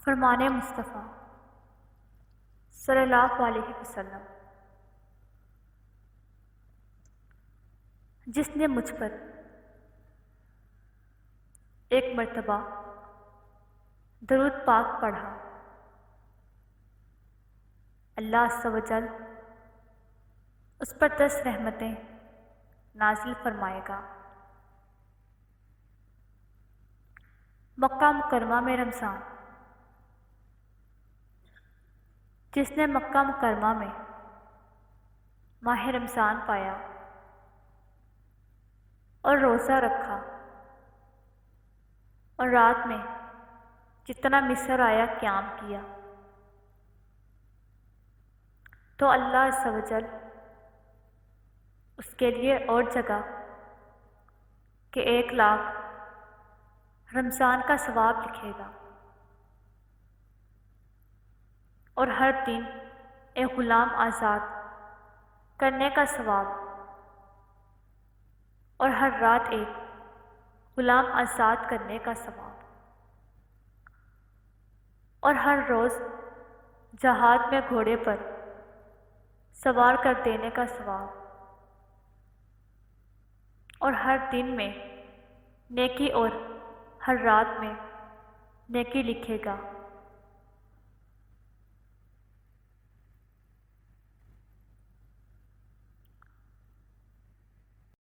فرمان مصطفیٰ صلی اللہ علیہ وسلم، جس نے مجھ پر ایک مرتبہ درود پاک پڑھا، اللہ عز و جل اس پر 10 رحمتیں نازل فرمائے گا۔ مکہ مکرمہ میں رمضان، جس نے مکہ مکرمہ میں ماہ رمضان پایا اور روزہ رکھا اور رات میں جتنا مصر آیا قیام کیا، تو اللہ عز و جل اس کے لیے اور جگہ کہ 1,00,000 رمضان کا ثواب لکھے گا، اور ہر دن ایک غلام آزاد کرنے کا ثواب، اور ہر رات ایک غلام آزاد کرنے کا ثواب، اور ہر روز جہاد میں گھوڑے پر سوار کر دینے کا ثواب، اور ہر دن میں نیکی اور ہر رات میں نیکی لکھے گا۔